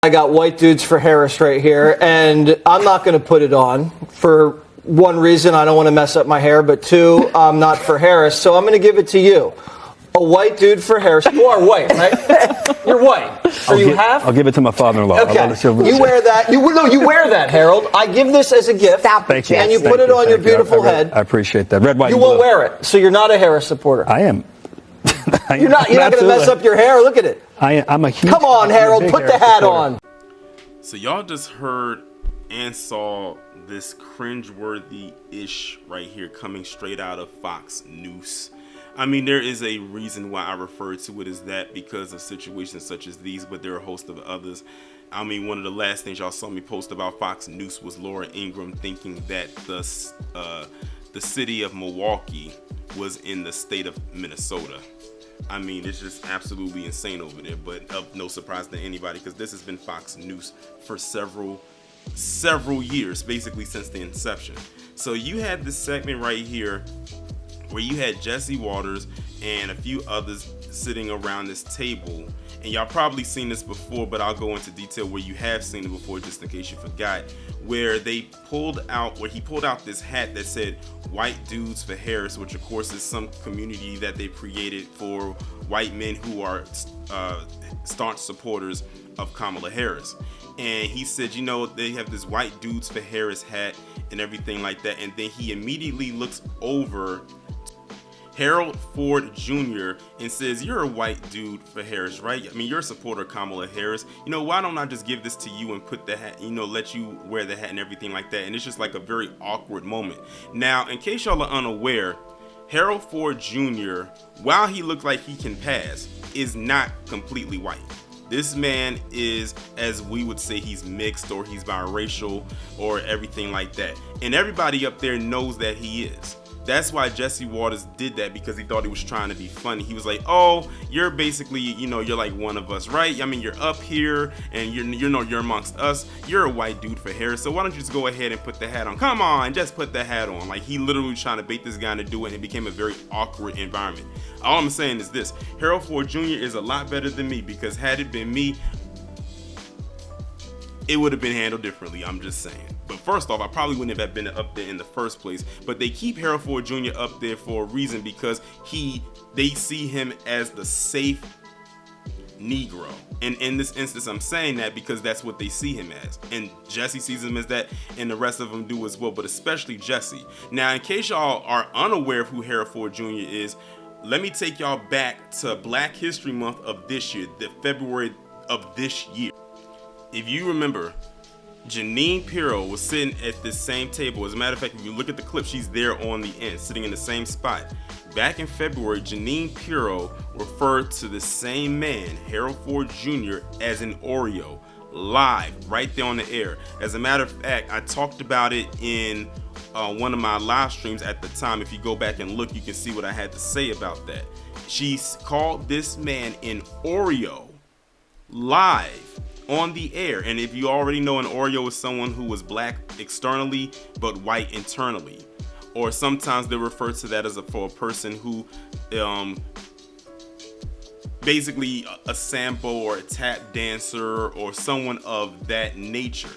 I got White Dudes for Harris right here, and I'm not going to put it on for one reason, I don't want to mess up my hair, but two, I'm not for Harris, so I'm going to give it to you. A white dude for Harris. You are white, right? You're white. Are you half? I'll give it to my father-in-law. Okay. You wear that. You wear that, Harold. I give this as a gift. Thank you. And you put it on your beautiful head. I appreciate that. Red, white, you and won't blue. wear it, so you're not a Harris supporter. I am. You're not going to mess up your hair. Look at it. I'm a huge. Come on, Harold. Put the hat on. So y'all just heard and saw this cringeworthy-ish right here coming straight out of Fox News. I mean, there is a reason why I refer to it as that because of situations such as these, but there are a host of others. I mean, one of the last things y'all saw me post about Fox News was Laura Ingraham thinking that the city of Milwaukee was in the state of Minnesota. I mean, it's just absolutely insane over there, but of no surprise to anybody because this has been Fox News for several years, basically since the inception. So you had this segment right here where you had Jesse Waters and a few others sitting around this table, and y'all probably seen this before, but I'll go into detail where you have seen it before just in case you forgot, where he pulled out this hat that said White Dudes for Harris, which of course is some community that they created for white men who are staunch supporters of Kamala Harris. And he said, you know, they have this White Dudes for Harris hat and everything like that, and then he immediately looks over Harold Ford Jr. and says, you're a white dude for Harris, right? I mean, you're a supporter of Kamala Harris. You know, why don't I just give this to you and put the hat, you know, let you wear the hat and everything like that? And it's just like a very awkward moment. Now, in case y'all are unaware, Harold Ford Jr., while he looks like he can pass, is not completely white. This man is, as we would say, he's mixed or he's biracial or everything like that. And everybody up there knows that he is. That's why Jesse Waters did that, because he thought he was trying to be funny. He was like, oh, you're basically, you know, you're like one of us, right? I mean, you're up here and you're amongst us. You're a white dude for Harris. So why don't you just go ahead and put the hat on? Come on, just put the hat on. Like, he literally was trying to bait this guy into do it, and it became a very awkward environment. All I'm saying is this: Harold Ford Jr. is a lot better than me, because had it been me, it would have been handled differently. I'm just saying. But first off, I probably wouldn't have been up there in the first place. But they keep Harold Ford Jr. up there for a reason, because they see him as the safe Negro. And in this instance, I'm saying that because that's what they see him as. And Jesse sees him as that, and the rest of them do as well, but especially Jesse. Now, in case y'all are unaware of who Harold Ford Jr. is, let me take y'all back to Black History Month of this year, the February of this year. If you remember, Jeanine Pirro was sitting at this same table. As a matter of fact, if you look at the clip, she's there on the end, sitting in the same spot. Back in February, Jeanine Pirro referred to the same man, Harold Ford Jr., as an Oreo, live, right there on the air. As a matter of fact, I talked about it in one of my live streams at the time. If you go back and look, you can see what I had to say about that. She called this man an Oreo live on the air. And if you already know, an Oreo is someone who was black externally but white internally, or sometimes they refer to that as for a person who basically a sambo or a tap dancer or someone of that nature.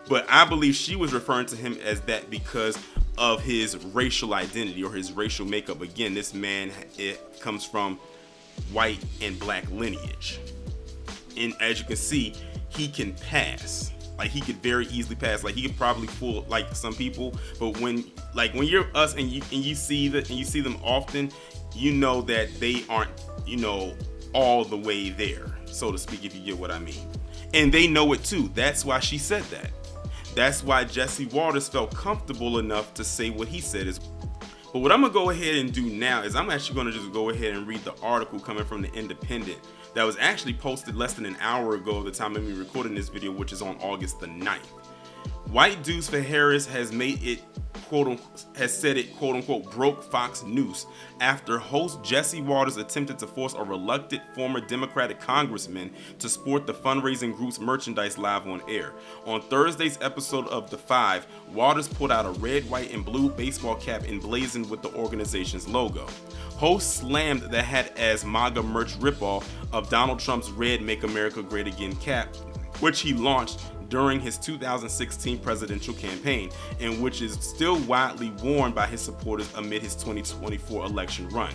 But I believe she was referring to him as that because of his racial identity or his racial makeup. Again, this man, it comes from white and black lineage, and as you can see, he can pass. Like, he could very easily pass. Like, he could probably fool like some people, but when you're us and you see them often, you know that they aren't, you know, all the way there, so to speak, if you get what I mean. And they know it too. That's why she said that. That's why Jesse Waters felt comfortable enough to say what he said is. But what I'm gonna go ahead and do now is I'm actually gonna just go ahead and read the article coming from the Independent that was actually posted less than an hour ago at the time of me recording this video, which is on August the 9th. White Dudes for Harris has said it quote unquote broke Fox News after host Jesse Waters attempted to force a reluctant former Democratic congressman to sport the fundraising group's merchandise live on air. On Thursday's episode of The Five, Waters pulled out a red, white, and blue baseball cap emblazoned with the organization's logo. Host slammed the hat as MAGA merch ripoff of Donald Trump's red Make America Great Again cap which he launched during his 2016 presidential campaign, and which is still widely worn by his supporters amid his 2024 election run.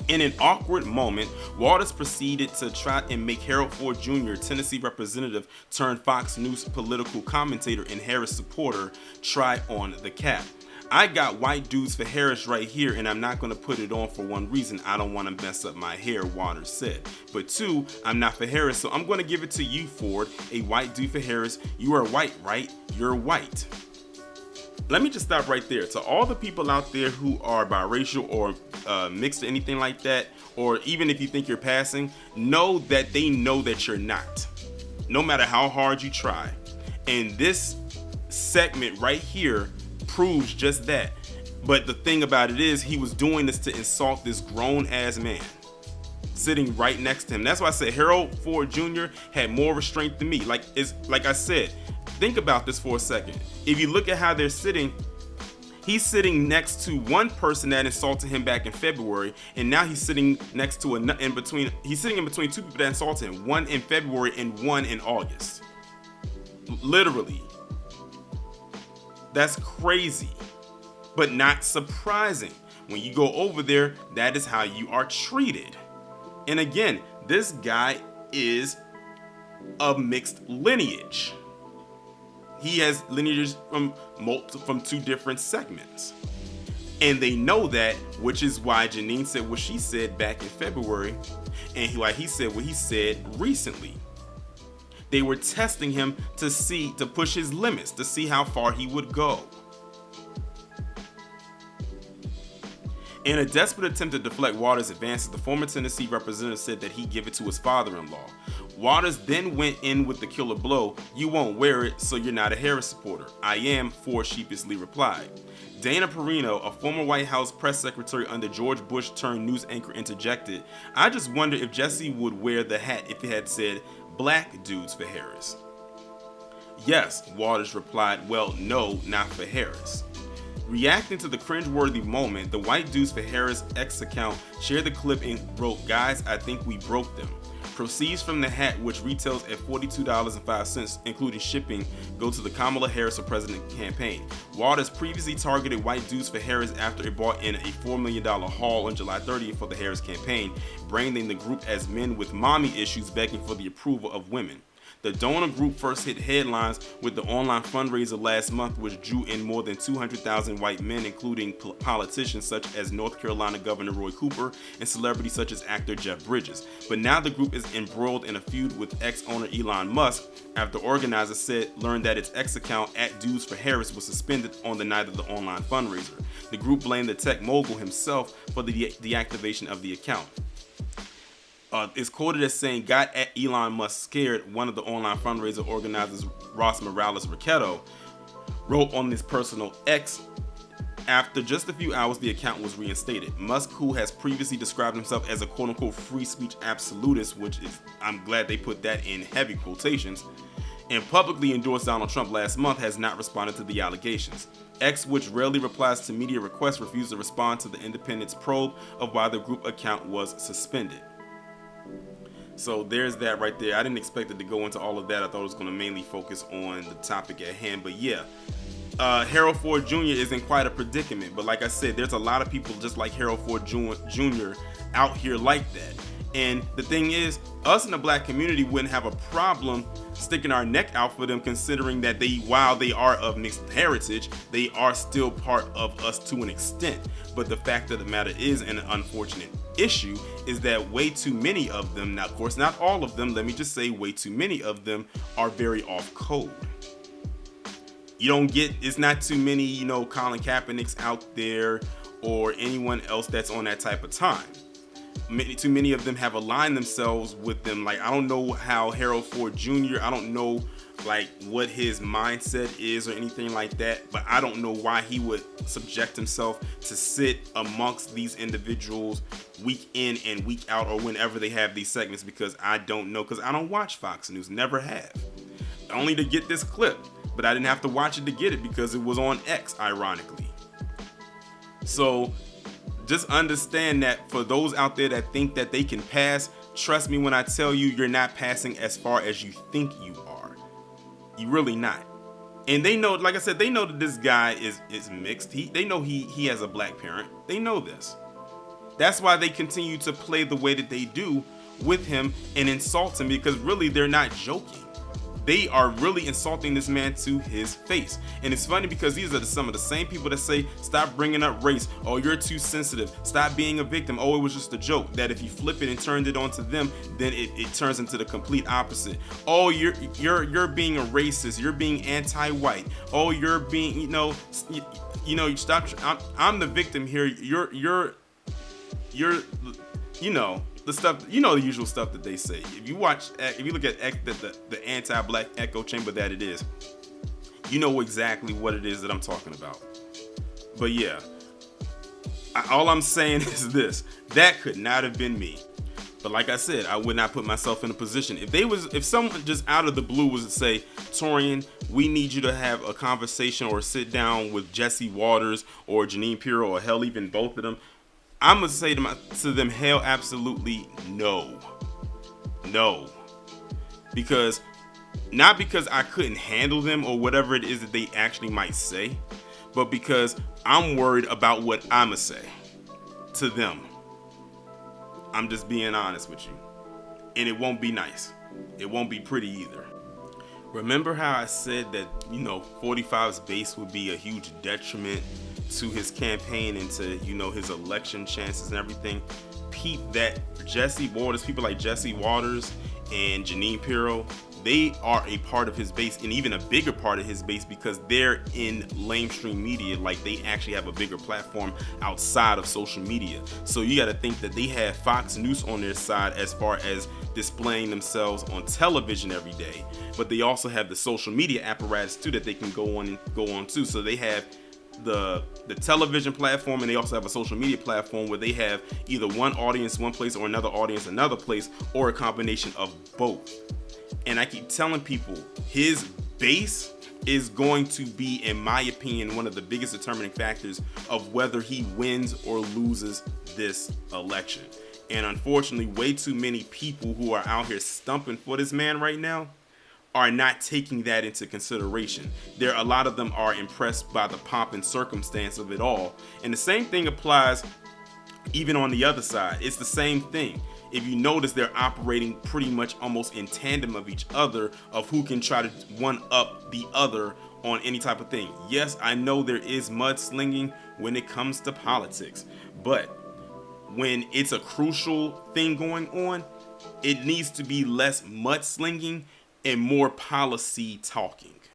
In an awkward moment, Waters proceeded to try and make Harold Ford Jr., Tennessee representative turned Fox News political commentator and Harris supporter, try on the cap. I got white dudes for Harris right here, and I'm not going to put it on for one reason. I don't want to mess up my hair, Waters said. But two, I'm not for Harris, so I'm going to give it to you, Ford, a white dude for Harris. You are white, right? You're white. Let me just stop right there. To all the people out there who are biracial or mixed or anything like that, or even if you think you're passing, know that they know that you're not, no matter how hard you try. And this segment right here proves just that. But the thing about it is, he was doing this to insult this grown-ass man sitting right next to him. That's why I said Harold Ford Jr. had more restraint than me. Like I said, think about this for a second. If you look at how they're sitting, he's sitting next to one person that insulted him back in February, and now he's sitting next to he's sitting in between two people that insulted him, one in February and one in August. Literally. That's crazy, but not surprising. When you go over there, that is how you are treated. And again, this guy is of mixed lineage. He has lineages from two different segments. And they know that, which is why Jeanine said what she said back in February, and why he said what he said recently. They were testing him to push his limits, to see how far he would go. In a desperate attempt to deflect Waters' advances, the former Tennessee representative said that he'd give it to his father-in-law. Waters then went in with the killer blow, "You won't wear it, so you're not a Harris supporter." "I am," Ford sheepishly replied. Dana Perino, a former White House press secretary under George Bush turned news anchor, interjected, "I just wonder if Jesse would wear the hat if it had said, 'Black dudes for Harris.'" "Yes," Waters replied. "Well, no, not for Harris." Reacting to the cringeworthy moment, the White Dudes for Harris X account shared the clip and wrote, "Guys, I think we broke them. Proceeds from the hat, which retails at $42.05, including shipping, go to the Kamala Harris for President campaign." Waters previously targeted White Dudes for Harris after it brought in a $4 million haul on July 30th for the Harris campaign, branding the group as men with mommy issues begging for the approval of women. The donor group first hit headlines with the online fundraiser last month, which drew in more than 200,000 white men, including politicians such as North Carolina Governor Roy Cooper and celebrities such as actor Jeff Bridges. But now the group is embroiled in a feud with ex-owner Elon Musk after organizers learned that its X account @Dudes for Harris was suspended on the night of the online fundraiser. The group blamed the tech mogul himself for the deactivation of the account. Is quoted as saying, "Got Elon Musk scared," one of the online fundraiser organizers, Ross Morales Ricchetto, wrote on his personal X. After just a few hours, the account was reinstated. Musk, who has previously described himself as a quote-unquote free speech absolutist, which is, I'm glad they put that in heavy quotations, and publicly endorsed Donald Trump last month, has not responded to the allegations. X, which rarely replies to media requests, refused to respond to the Independent's probe of why the group account was suspended. So there's that right there. I didn't expect it to go into all of that. I thought it was going to mainly focus on the topic at hand. But yeah, Harold Ford Jr. is in quite a predicament. But like I said, there's a lot of people just like Harold Ford Jr. out here like that. And the thing is, us in the black community wouldn't have a problem sticking our neck out for them, considering that while they are of mixed heritage, they are still part of us to an extent. But the fact of the matter is, and an unfortunate issue, is that way too many of them, now of course not all of them, let me just say way too many of them are very off code. It's not too many, Colin Kaepernicks out there or anyone else that's on that type of time. Too many of them have aligned themselves with them. Like, I don't know how Harold Ford Jr., I don't know what his mindset is or anything like that, but I don't know why he would subject himself to sit amongst these individuals week in and week out, or whenever they have these segments, because I don't know, because I don't watch Fox News, never have. Only to get this clip, but I didn't have to watch it to get it because it was on X, ironically. So just understand that for those out there that think that they can pass, trust me when I tell you, you're not passing as far as you think you are. You really not. And they know, like I said, they know that this guy is mixed. They know he has a black parent. They know this. That's why they continue to play the way that they do with him and insult him, because really they're not joking. They are really insulting this man to his face. And it's funny because these are some of the same people that say, stop bringing up race. Oh, you're too sensitive. Stop being a victim. Oh, it was just a joke. That if you flip it and turned it onto them, then it turns into the complete opposite. Oh, you're being a racist. You're being anti-white. Oh, you're being, you stop. I'm the victim here. You're the stuff, the usual stuff that they say. If you look at the anti-black echo chamber that it is, you know exactly what it is that I'm talking about. But yeah, all I'm saying is this: that could not have been me. But like I said, I would not put myself in a position. If someone just out of the blue was to say, Torian, we need you to have a conversation or sit down with Jesse Waters or Jeanine Pirro, or hell, even both of them, I'm going to say to them, hell, absolutely no. No. Not because I couldn't handle them or whatever it is that they actually might say, but because I'm worried about what I'm going to say to them. I'm just being honest with you. And it won't be nice. It won't be pretty either. Remember how I said that, 45's base would be a huge detriment to his campaign and to, his election chances and everything? People like Jesse Waters and Jeanine Pirro, they are a part of his base, and even a bigger part of his base, because they're in lamestream media. Like, they actually have a bigger platform outside of social media. So you got to think that they have Fox News on their side as far as displaying themselves on television every day, but they also have the social media apparatus too that they can go on to. So they have the television platform, and they also have a social media platform where they have either one audience one place or another audience another place, or a combination of both. And I keep telling people, his base is going to be, in my opinion, one of the biggest determining factors of whether he wins or loses this election. And unfortunately, way too many people who are out here stumping for this man right now are not taking that into consideration. A lot of them are impressed by the pomp and circumstance of it all. And the same thing applies even on the other side. It's the same thing. If you notice, they're operating pretty much almost in tandem of each other, of who can try to one up the other on any type of thing. Yes, I know there is mudslinging when it comes to politics, but when it's a crucial thing going on, it needs to be less mudslinging and more policy talking.